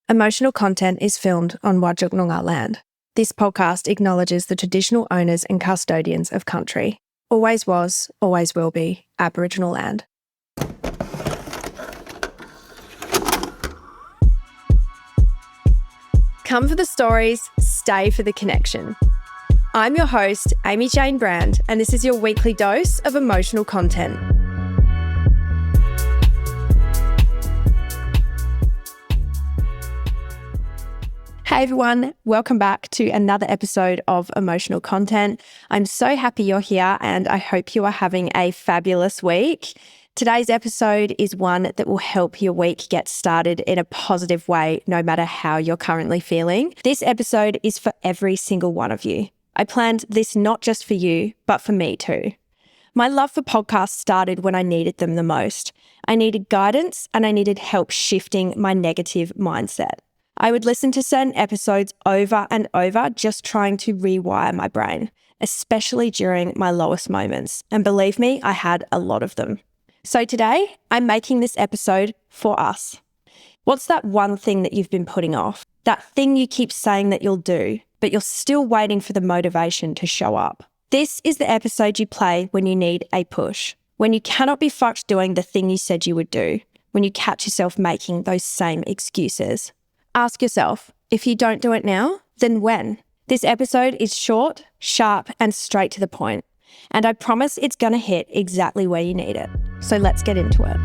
Emotional content is filmed on Whadjuk Noongar land. This podcast acknowledges the traditional owners and custodians of country. Always was, always will be Aboriginal land. Come for the stories, stay for the connection. I'm your host, Amy Jane Brand, and this is your weekly dose of emotional content. Hey everyone, welcome back to another episode of Emotional Content. I'm so happy you're here and I hope you are having a fabulous week. Today's episode is one that will help your week get started in a positive way, no matter how you're currently feeling. This episode is for every single one of you. I planned this not just for you, but for me too. My love for podcasts started when I needed them the most. I needed guidance and I needed help shifting my negative mindset. I would listen to certain episodes over and over, just trying to rewire my brain, especially during my lowest moments. And believe me, I had a lot of them. So today, I'm making this episode for us. What's that one thing that you've been putting off? That thing you keep saying that you'll do, but you're still waiting for the motivation to show up. This is the episode you play when you need a push, when you cannot be fucked doing the thing you said you would do, when you catch yourself making those same excuses. Ask yourself, if you don't do it now, then when? This episode is short, sharp, and straight to the point. And I promise it's going to hit exactly where you need it. So let's get into it.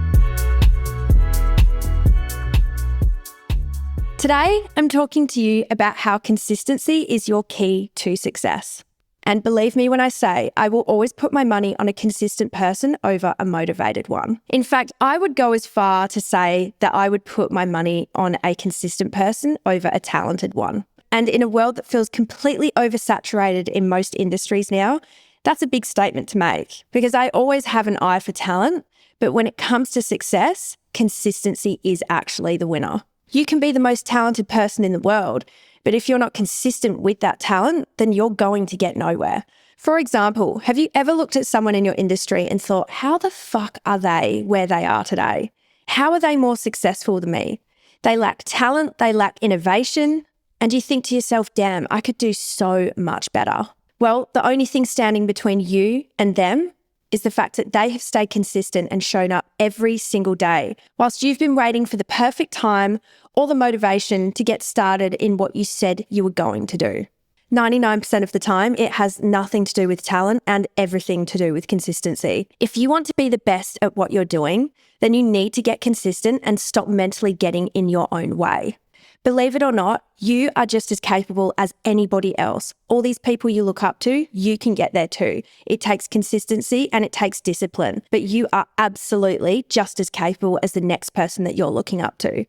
Today, I'm talking to you about how consistency is your key to success. And believe me when I say, I will always put my money on a consistent person over a motivated one. In fact, I would go as far to say that I would put my money on a consistent person over a talented one. And in a world that feels completely oversaturated in most industries now, that's a big statement to make because I always have an eye for talent, but when it comes to success, consistency is actually the winner. You can be the most talented person in the world, but if you're not consistent with that talent, then you're going to get nowhere. For example, have you ever looked at someone in your industry and thought, how the fuck are they where they are today? How are they more successful than me? They lack talent, they lack innovation, and you think to yourself, damn, I could do so much better. Well, the only thing standing between you and them is the fact that they have stayed consistent and shown up every single day, whilst you've been waiting for the perfect time or the motivation to get started in what you said you were going to do. 99% of the time, it has nothing to do with talent and everything to do with consistency. If you want to be the best at what you're doing, then you need to get consistent and stop mentally getting in your own way. Believe it or not, you are just as capable as anybody else. All these people you look up to, you can get there too. It takes consistency and it takes discipline, but you are absolutely just as capable as the next person that you're looking up to.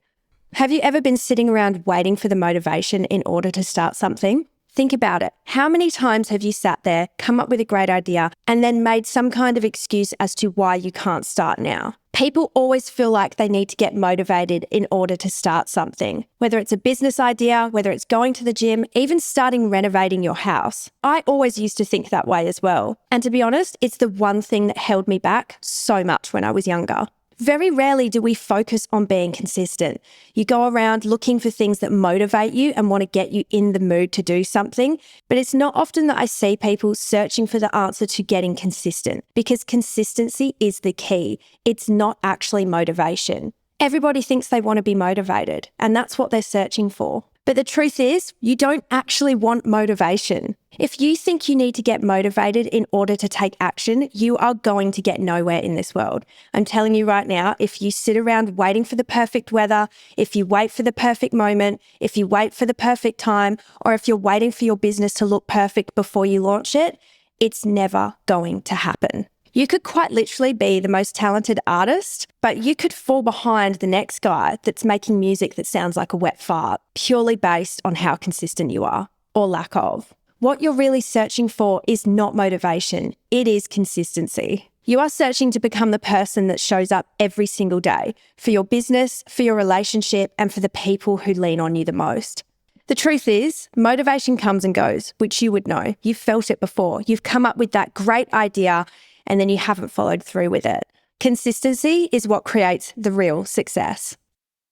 Have you ever been sitting around waiting for the motivation in order to start something? Think about it. How many times have you sat there, come up with a great idea, and then made some kind of excuse as to why you can't start now? People always feel like they need to get motivated in order to start something, whether it's a business idea, whether it's going to the gym, even starting renovating your house. I always used to think that way as well. And to be honest, it's the one thing that held me back so much when I was younger. Very rarely do we focus on being consistent. You go around looking for things that motivate you and want to get you in the mood to do something, but it's not often that I see people searching for the answer to getting consistent because consistency is the key. It's not actually motivation. Everybody thinks they want to be motivated, and that's what they're searching for. But the truth is, you don't actually want motivation. If you think you need to get motivated in order to take action, you are going to get nowhere in this world. I'm telling you right now, if you sit around waiting for the perfect weather, if you wait for the perfect moment, if you wait for the perfect time, or if you're waiting for your business to look perfect before you launch it, it's never going to happen. You could quite literally be the most talented artist, but you could fall behind the next guy that's making music that sounds like a wet fart, purely based on how consistent you are, or lack of. What you're really searching for is not motivation, it is consistency. You are searching to become the person that shows up every single day for your business, for your relationship, and for the people who lean on you the most. The truth is, motivation comes and goes, which you would know. You've felt it before. You've come up with that great idea and then you haven't followed through with it. Consistency is what creates the real success.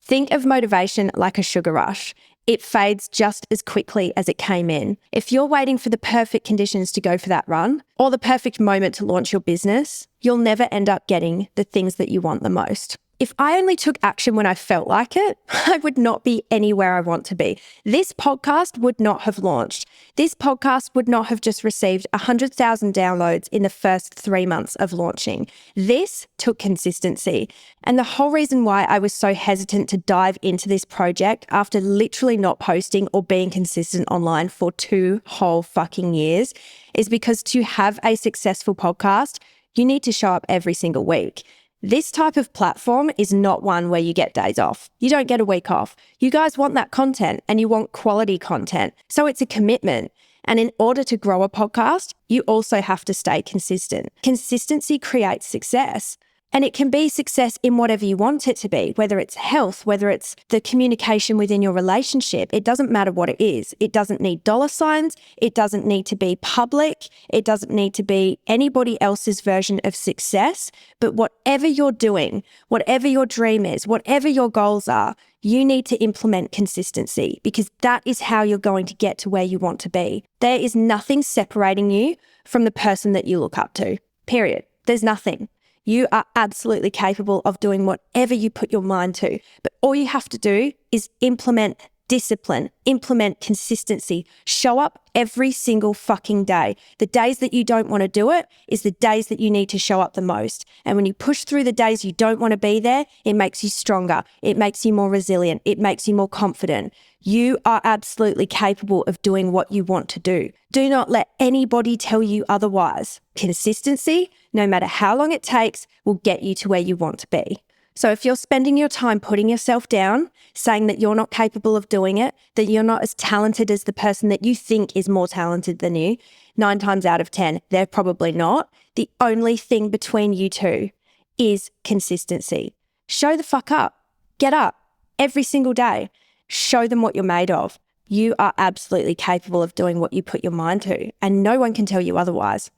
Think of motivation like a sugar rush. It fades just as quickly as it came in. If you're waiting for the perfect conditions to go for that run or the perfect moment to launch your business, you'll never end up getting the things that you want the most. If I only took action when I felt like it, I would not be anywhere I want to be. This podcast would not have launched. This podcast would not have just received 100,000 downloads in the first 3 months of launching. This took consistency. And the whole reason why I was so hesitant to dive into this project after literally not posting or being consistent online for 2 whole fucking years is because to have a successful podcast, you need to show up every single week. This type of platform is not one where you get days off. You don't get a week off. You guys want that content and you want quality content. So it's a commitment. And in order to grow a podcast, you also have to stay consistent. Consistency creates success. And it can be success in whatever you want it to be, whether it's health, whether it's the communication within your relationship. It doesn't matter what it is. It doesn't need dollar signs. It doesn't need to be public. It doesn't need to be anybody else's version of success. But whatever you're doing, whatever your dream is, whatever your goals are, you need to implement consistency because that is how you're going to get to where you want to be. There is nothing separating you from the person that you look up to, period. There's nothing. You are absolutely capable of doing whatever you put your mind to. But all you have to do is implement discipline, implement consistency, show up every single fucking day. The days that you don't want to do it is the days that you need to show up the most. And when you push through the days you don't want to be there, it makes you stronger. It makes you more resilient. It makes you more confident. You are absolutely capable of doing what you want to do. Do not let anybody tell you otherwise. Consistency, no matter how long it takes, will get you to where you want to be. So if you're spending your time putting yourself down, saying that you're not capable of doing it, that you're not as talented as the person that you think is more talented than you, 9 times out of 10, they're probably not. The only thing between you two is consistency. Show the fuck up. Get up every single day. Show them what you're made of. You are absolutely capable of doing what you put your mind to, and no one can tell you otherwise.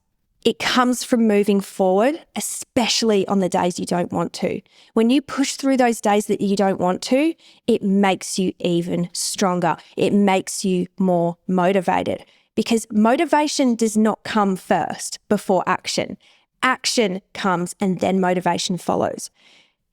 It comes from moving forward, especially on the days you don't want to. When you push through those days that you don't want to, it makes you even stronger. It makes you more motivated because motivation does not come first before action. Action comes and then motivation follows.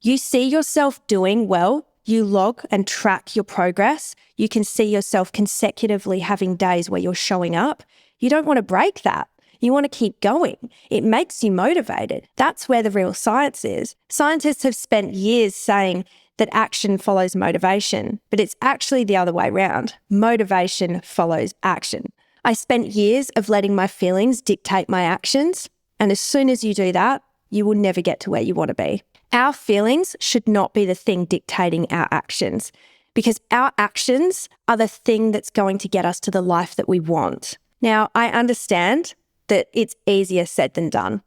You see yourself doing well, you log and track your progress. You can see yourself consecutively having days where you're showing up. You don't want to break that. You want to keep going. It makes you motivated. That's where the real science is. Scientists have spent years saying that action follows motivation, but it's actually the other way around. Motivation follows action. I spent years of letting my feelings dictate my actions, and as soon as you do that, you will never get to where you want to be. Our feelings should not be the thing dictating our actions because our actions are the thing that's going to get us to the life that we want. Now, I understand that it's easier said than done.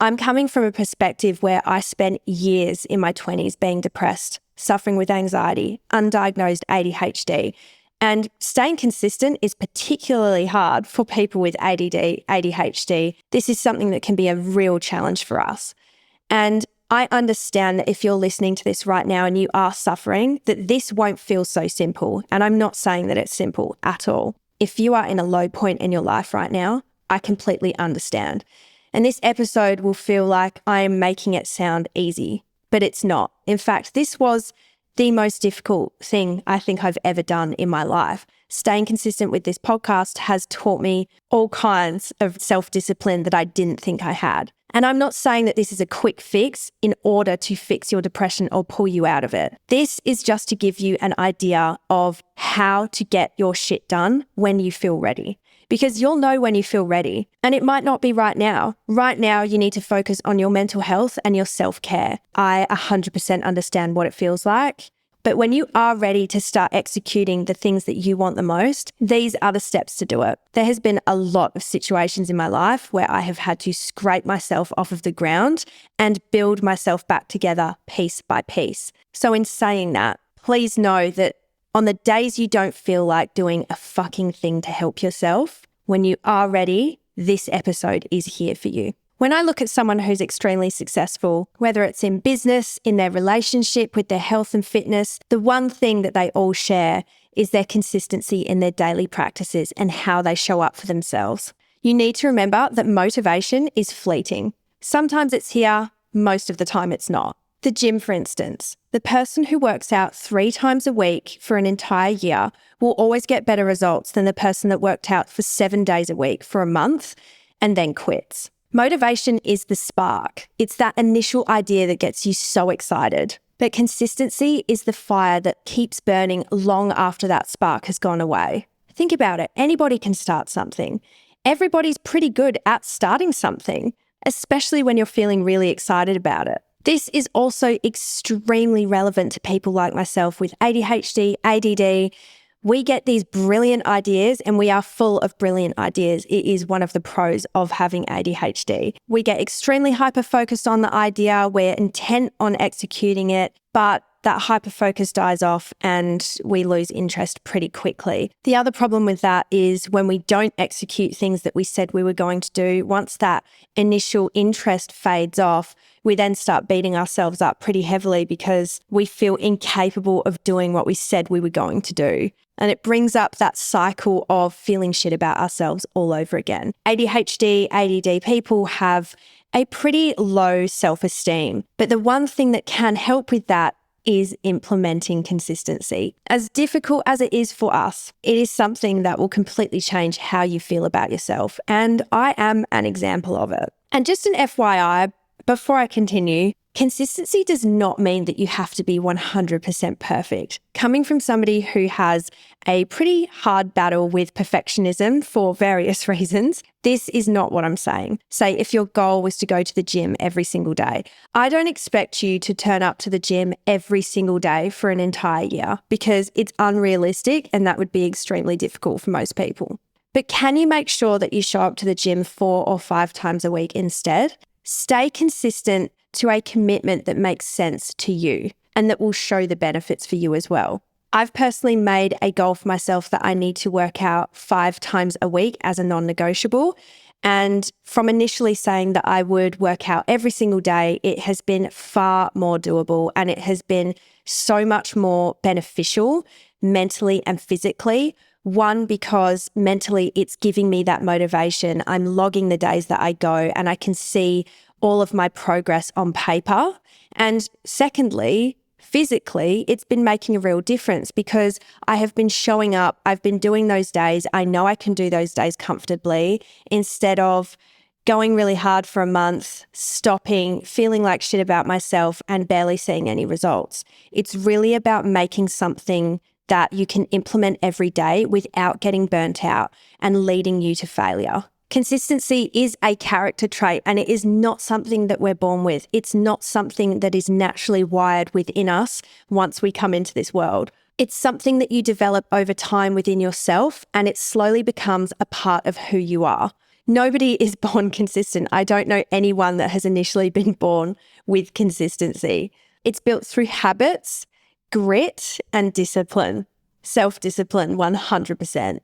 I'm coming from a perspective where I spent years in my 20s being depressed, suffering with anxiety, undiagnosed ADHD, and staying consistent is particularly hard for people with ADD, ADHD. This is something that can be a real challenge for us. And I understand that if you're listening to this right now and you are suffering, that this won't feel so simple. And I'm not saying that it's simple at all. If you are in a low point in your life right now, I completely understand. And this episode will feel like I am making it sound easy, but it's not. In fact, this was the most difficult thing I think I've ever done in my life. Staying consistent with this podcast has taught me all kinds of self-discipline that I didn't think I had. And I'm not saying that this is a quick fix in order to fix your depression or pull you out of it. This is just to give you an idea of how to get your shit done when you feel ready. Because you'll know when you feel ready, and it might not be right now. Right now, you need to focus on your mental health and your self-care. I 100% understand what it feels like. But when you are ready to start executing the things that you want the most, these are the steps to do it. There has been a lot of situations in my life where I have had to scrape myself off of the ground and build myself back together piece by piece. So in saying that, please know that on the days you don't feel like doing a fucking thing to help yourself, when you are ready, this episode is here for you. When I look at someone who's extremely successful, whether it's in business, in their relationship, with their health and fitness, the one thing that they all share is their consistency in their daily practices and how they show up for themselves. You need to remember that motivation is fleeting. Sometimes it's here, most of the time it's not. The gym, for instance, the person who works out 3 times a week for an entire year will always get better results than the person that worked out for 7 days a week for a month and then quits. Motivation is the spark. It's that initial idea that gets you so excited. But consistency is the fire that keeps burning long after that spark has gone away. Think about it. Anybody can start something. Everybody's pretty good at starting something, especially when you're feeling really excited about it. This is also extremely relevant to people like myself with ADHD, ADD. We get these brilliant ideas and we are full of brilliant ideas. It is one of the pros of having ADHD. We get extremely hyper-focused on the idea. We're intent on executing it, but that hyper-focus dies off and we lose interest pretty quickly. The other problem with that is when we don't execute things that we said we were going to do, once that initial interest fades off, we then start beating ourselves up pretty heavily because we feel incapable of doing what we said we were going to do. And it brings up that cycle of feeling shit about ourselves all over again. ADHD, ADD people have a pretty low self-esteem. But the one thing that can help with that is implementing consistency. As difficult as it is for us, it is something that will completely change how you feel about yourself. And I am an example of it. And just an FYI, before I continue, consistency does not mean that you have to be 100% perfect. Coming from somebody who has a pretty hard battle with perfectionism for various reasons, this is not what I'm saying. Say if your goal was to go to the gym every single day, I don't expect you to turn up to the gym every single day for an entire year because it's unrealistic and that would be extremely difficult for most people. But can you make sure that you show up to the gym 4 or 5 times a week instead? Stay consistent to a commitment that makes sense to you and that will show the benefits for you as well. I've personally made a goal for myself that I need to work out 5 times a week as a non-negotiable. And from initially saying that I would work out every single day, it has been far more doable and it has been so much more beneficial mentally and physically. One, because mentally it's giving me that motivation. I'm logging the days that I go and I can see all of my progress on paper. And secondly, physically, it's been making a real difference because I have been showing up. I've been doing those days. I know I can do those days comfortably instead of going really hard for a month, stopping, feeling like shit about myself and barely seeing any results. It's really about making something that you can implement every day without getting burnt out and leading you to failure. Consistency is a character trait and it is not something that we're born with. It's not something that is naturally wired within us once we come into this world. It's something that you develop over time within yourself and it slowly becomes a part of who you are. Nobody is born consistent. I don't know anyone that has initially been born with consistency. It's built through habits, grit, and discipline. Self-discipline, 100%.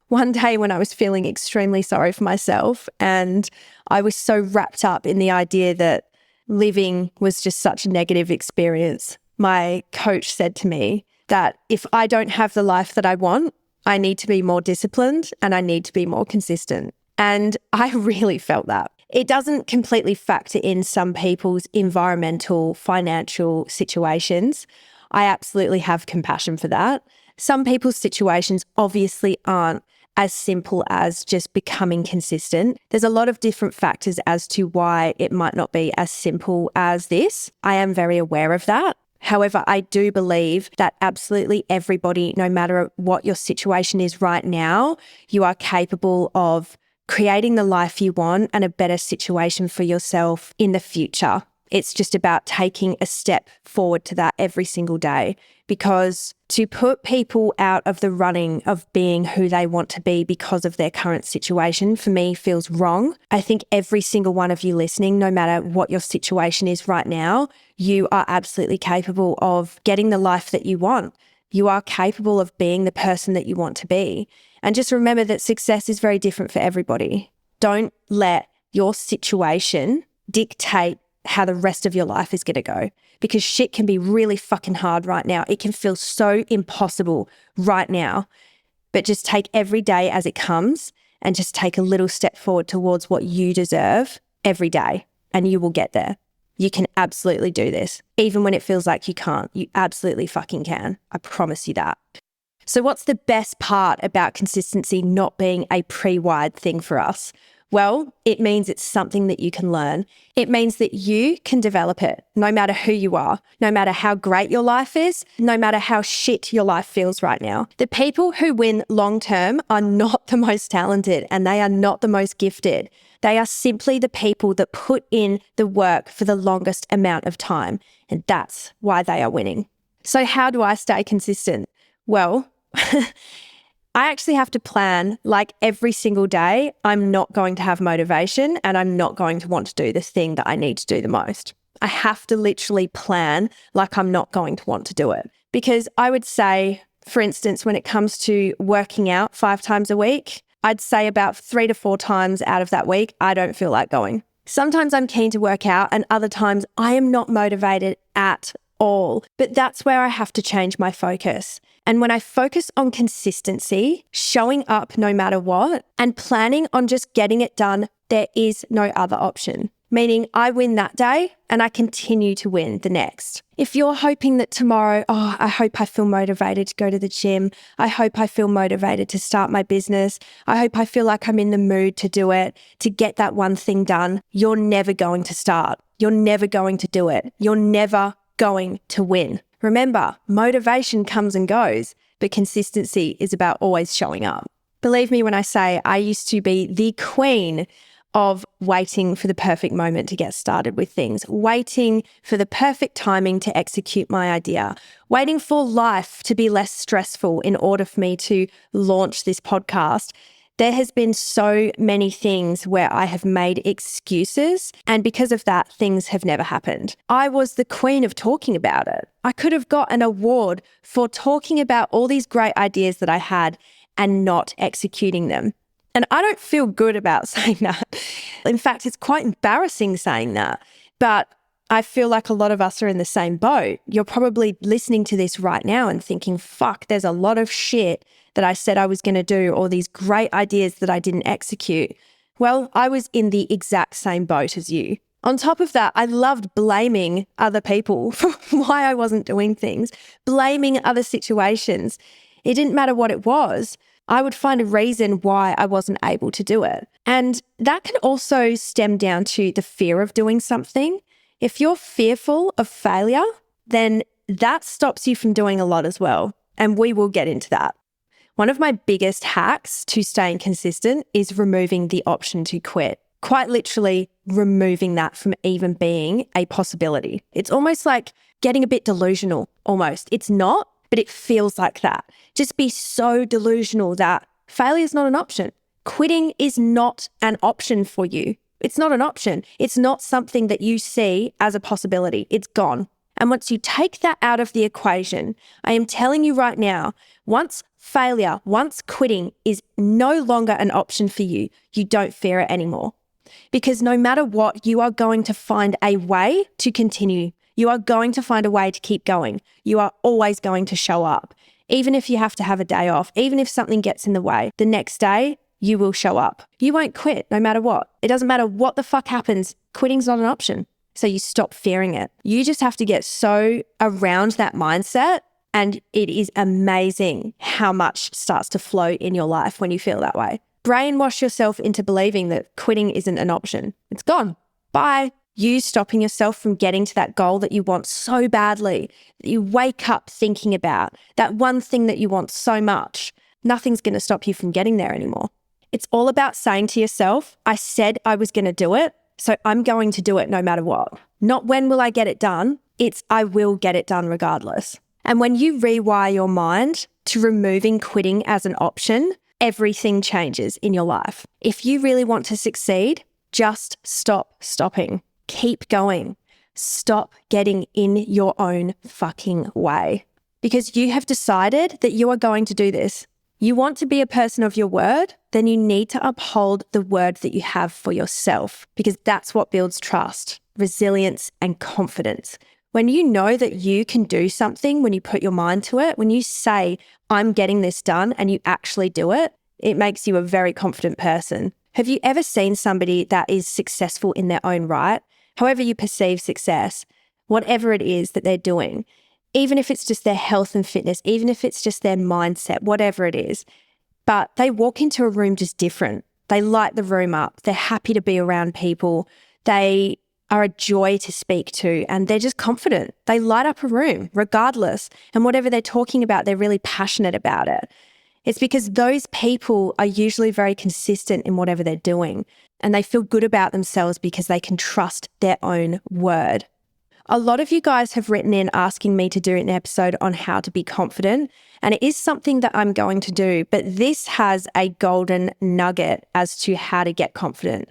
One day when I was feeling extremely sorry for myself and I was so wrapped up in the idea that living was just such a negative experience, my coach said to me that if I don't have the life that I want, I need to be more disciplined and I need to be more consistent. And I really felt that. It doesn't completely factor in some people's environmental, financial situations. I absolutely have compassion for that. Some people's situations obviously aren't as simple as just becoming consistent. There's a lot of different factors as to why it might not be as simple as this. I am very aware of that. However, I do believe that absolutely everybody, no matter what your situation is right now, you are capable of creating the life you want and a better situation for yourself in the future. It's just about taking a step forward to that every single day, because to put people out of the running of being who they want to be because of their current situation, for me, feels wrong. I think every single one of you listening, no matter what your situation is right now, you are absolutely capable of getting the life that you want. You are capable of being the person that you want to be. And just remember that success is very different for everybody. Don't let your situation dictate how the rest of your life is going to go, because shit can be really fucking hard right now. It can feel so impossible right now, but just take every day as it comes and just take a little step forward towards what you deserve every day, and you will get there. You can absolutely do this. Even when it feels like you can't, you absolutely fucking can. I promise you that. So what's the best part about consistency not being a pre-wired thing for us? Well, it means it's something that you can learn. It means that you can develop it no matter who you are, no matter how great your life is, no matter how shit your life feels right now. The people who win long-term are not the most talented, and they are not the most gifted. They are simply the people that put in the work for the longest amount of time, and that's why they are winning. So how do I stay consistent? Well, I actually have to plan, like every single day, I'm not going to have motivation and I'm not going to want to do the thing that I need to do the most. I have to literally plan like I'm not going to want to do it. Because I would say, for instance, when it comes to working out 5 times a week, I'd say about 3 to 4 times out of that week, I don't feel like going. Sometimes I'm keen to work out and other times I am not motivated at all. But that's where I have to change my focus. And when I focus on consistency, showing up no matter what, and planning on just getting it done, there is no other option. Meaning I win that day and I continue to win the next. If you're hoping that tomorrow, I hope I feel motivated to go to the gym. I hope I feel motivated to start my business. I hope I feel like I'm in the mood to do it, to get that one thing done. You're never going to start. You're never going to do it. You're never going to win. Remember, motivation comes and goes, but consistency is about always showing up. Believe me when I say I used to be the queen of waiting for the perfect moment to get started with things, waiting for the perfect timing to execute my idea, waiting for life to be less stressful in order for me to launch this podcast. There has been so many things where I have made excuses, and because of that, things have never happened. I was the queen of talking about it. I could have got an award for talking about all these great ideas that I had and not executing them. And I don't feel good about saying that. In fact, it's quite embarrassing saying that. But I feel like a lot of us are in the same boat. You're probably listening to this right now and thinking, fuck, there's a lot of shit that I said I was going to do, or these great ideas that I didn't execute. Well, I was in the exact same boat as you. On top of that, I loved blaming other people for why I wasn't doing things, blaming other situations. It didn't matter what it was. I would find a reason why I wasn't able to do it. And that can also stem down to the fear of doing something. If you're fearful of failure, then that stops you from doing a lot as well. And we will get into that. One of my biggest hacks to staying consistent is removing the option to quit. Quite literally removing that from even being a possibility. It's almost like getting a bit delusional, almost. It's not, but it feels like that. Just be so delusional that failure is not an option. Quitting is not an option for you. It's not an option. It's not something that you see as a possibility. It's gone. And once you take that out of the equation, I am telling you right now, once failure, once quitting is no longer an option for you, you don't fear it anymore. Because no matter what, you are going to find a way to continue. You are going to find a way to keep going. You are always going to show up. Even if you have to have a day off, even if something gets in the way, the next day, you will show up. You won't quit no matter what. It doesn't matter what the fuck happens. Quitting's not an option. So you stop fearing it. You just have to get so around that mindset, and it is amazing how much starts to flow in your life when you feel that way. Brainwash yourself into believing that quitting isn't an option. It's gone. Bye. You stopping yourself from getting to that goal that you want so badly, that you wake up thinking about, that one thing that you want so much, nothing's going to stop you from getting there anymore. It's all about saying to yourself, I said I was going to do it, so I'm going to do it no matter what. Not when will I get it done, it's I will get it done regardless. And when you rewire your mind to removing quitting as an option, everything changes in your life. If you really want to succeed, just stop stopping. Keep going. Stop getting in your own fucking way. Because you have decided that you are going to do this. You want to be a person of your word, then you need to uphold the word that you have for yourself, because that's what builds trust, resilience, and confidence. When you know that you can do something, when you put your mind to it, when you say, I'm getting this done, and you actually do it, it makes you a very confident person. Have you ever seen somebody that is successful in their own right? However you perceive success, whatever it is that they're doing, even if it's just their health and fitness, even if it's just their mindset, whatever it is, but they walk into a room just different. They light the room up. They're happy to be around people. They are a joy to speak to, and they're just confident. They light up a room regardless. And whatever they're talking about, they're really passionate about it. It's because those people are usually very consistent in whatever they're doing, and they feel good about themselves because they can trust their own word. A lot of you guys have written in asking me to do an episode on how to be confident, and it is something that I'm going to do, but this has a golden nugget as to how to get confident.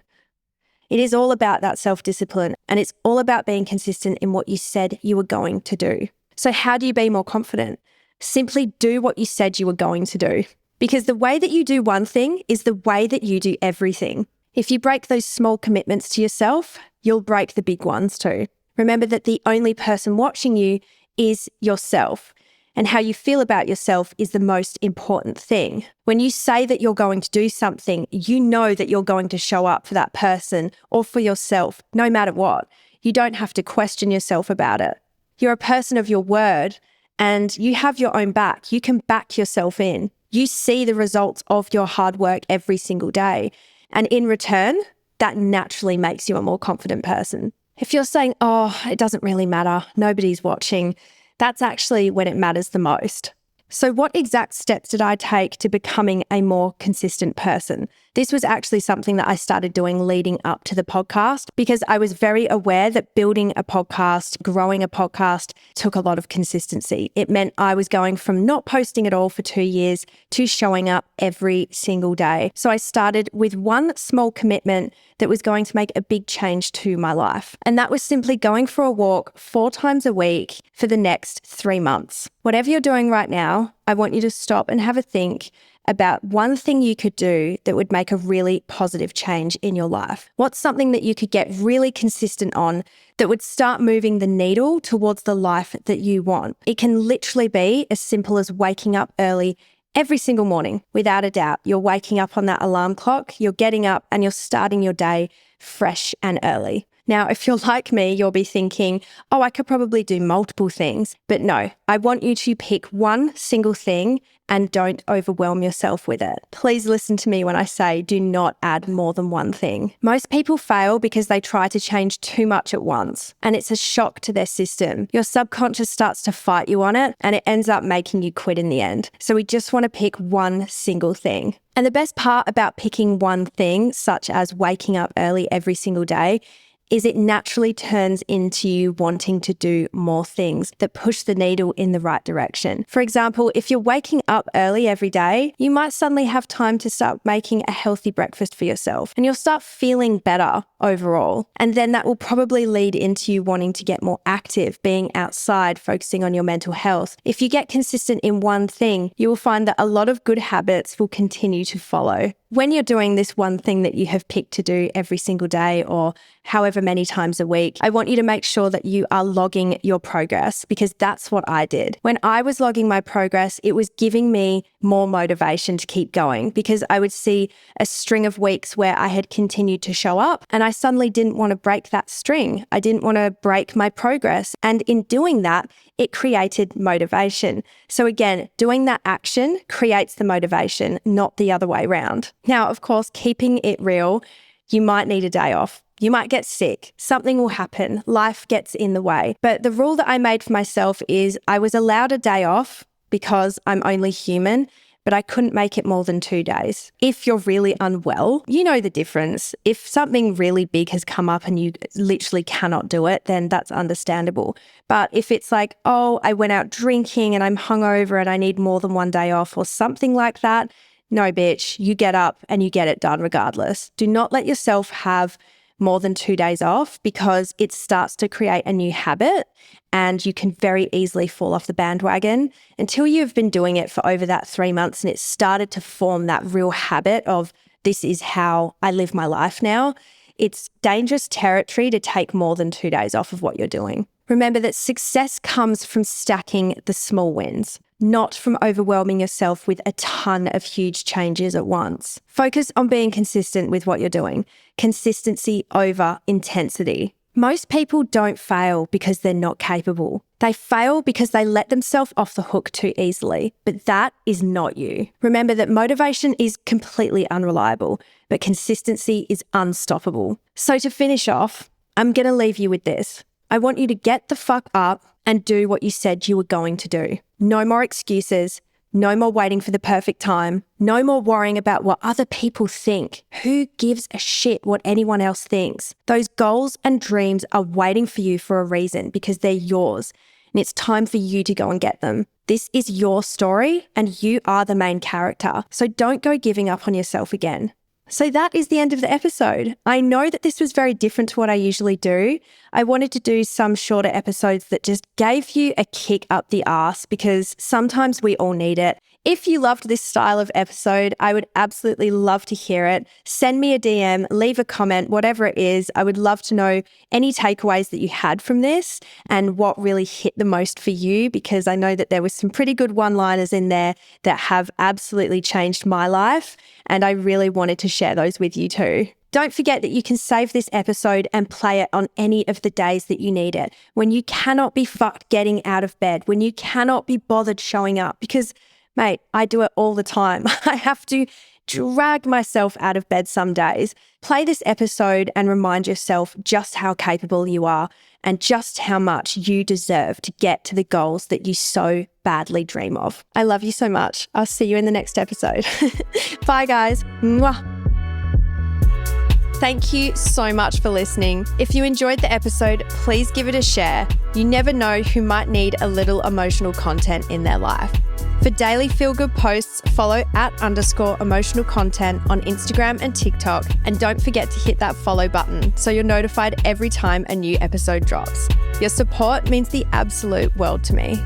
It is all about that self-discipline, and it's all about being consistent in what you said you were going to do. So how do you be more confident? Simply do what you said you were going to do, because the way that you do one thing is the way that you do everything. If you break those small commitments to yourself, you'll break the big ones too. Remember that the only person watching you is yourself, and how you feel about yourself is the most important thing. When you say that you're going to do something, you know that you're going to show up for that person or for yourself, no matter what. You don't have to question yourself about it. You're a person of your word, and you have your own back. You can back yourself in. You see the results of your hard work every single day. And in return, that naturally makes you a more confident person. If you're saying, oh, it doesn't really matter, nobody's watching, that's actually when it matters the most. So what exact steps did I take to becoming a more consistent person? This was actually something that I started doing leading up to the podcast, because I was very aware that building a podcast, growing a podcast took a lot of consistency. It meant I was going from not posting at all for 2 years to showing up every single day. So I started with one small commitment that was going to make a big change to my life. And that was simply going for a walk 4 times a week for the next 3 months. Whatever you're doing right now, I want you to stop and have a think about one thing you could do that would make a really positive change in your life. What's something that you could get really consistent on that would start moving the needle towards the life that you want? It can literally be as simple as waking up early every single morning, without a doubt. You're waking up on that alarm clock, you're getting up and you're starting your day fresh and early. Now, if you're like me, you'll be thinking, oh, I could probably do multiple things. But no, I want you to pick one single thing and don't overwhelm yourself with it. Please listen to me when I say do not add more than one thing. Most people fail because they try to change too much at once, and it's a shock to their system. Your subconscious starts to fight you on it, and it ends up making you quit in the end. So we just want to pick one single thing. And the best part about picking one thing, such as waking up early every single day, is it naturally turns into you wanting to do more things that push the needle in the right direction. For example, if you're waking up early every day, you might suddenly have time to start making a healthy breakfast for yourself, and you'll start feeling better overall. And then that will probably lead into you wanting to get more active, being outside, focusing on your mental health. If you get consistent in one thing, you will find that a lot of good habits will continue to follow. When you're doing this one thing that you have picked to do every single day or however many times a week, I want you to make sure that you are logging your progress, because that's what I did. When I was logging my progress, it was giving me more motivation to keep going, because I would see a string of weeks where I had continued to show up and I suddenly didn't want to break that string. I didn't want to break my progress. And in doing that, it created motivation. So again, doing that action creates the motivation, not the other way around. Now, of course, keeping it real, you might need a day off. You might get sick. Something will happen. Life gets in the way. But the rule that I made for myself is I was allowed a day off because I'm only human, but I couldn't make it more than 2 days. If you're really unwell, you know the difference. If something really big has come up and you literally cannot do it, then that's understandable. But if it's like, oh, I went out drinking and I'm hungover and I need more than 1 day off or something like that, no, bitch, you get up and you get it done regardless. Do not let yourself have more than 2 days off because it starts to create a new habit and you can very easily fall off the bandwagon until you've been doing it for over that 3 months and it's started to form that real habit of this is how I live my life now. It's dangerous territory to take more than 2 days off of what you're doing. Remember that success comes from stacking the small wins, not from overwhelming yourself with a ton of huge changes at once. Focus on being consistent with what you're doing. Consistency over intensity. Most people don't fail because they're not capable. They fail because they let themselves off the hook too easily, but that is not you. Remember that motivation is completely unreliable, but consistency is unstoppable. So to finish off, I'm going to leave you with this. I want you to get the fuck up and do what you said you were going to do. No more excuses. No more waiting for the perfect time. No more worrying about what other people think. Who gives a shit what anyone else thinks? Those goals and dreams are waiting for you for a reason because they're yours and it's time for you to go and get them. This is your story and you are the main character. So don't go giving up on yourself again. So that is the end of the episode. I know that this was very different to what I usually do. I wanted to do some shorter episodes that just gave you a kick up the arse because sometimes we all need it. If you loved this style of episode, I would absolutely love to hear it. Send me a DM, leave a comment, whatever it is. I would love to know any takeaways that you had from this and what really hit the most for you, because I know that there was some pretty good one-liners in there that have absolutely changed my life, and I really wanted to share those with you too. Don't forget that you can save this episode and play it on any of the days that you need it, when you cannot be fucked getting out of bed, when you cannot be bothered showing up, because mate, I do it all the time. I have to drag myself out of bed some days. Play this episode and remind yourself just how capable you are and just how much you deserve to get to the goals that you so badly dream of. I love you so much. I'll see you in the next episode. Bye, guys. Mwah. Thank you so much for listening. If you enjoyed the episode, please give it a share. You never know who might need a little emotional content in their life. For daily feel-good posts, follow @_emotional content on Instagram and TikTok. And don't forget to hit that follow button so you're notified every time a new episode drops. Your support means the absolute world to me.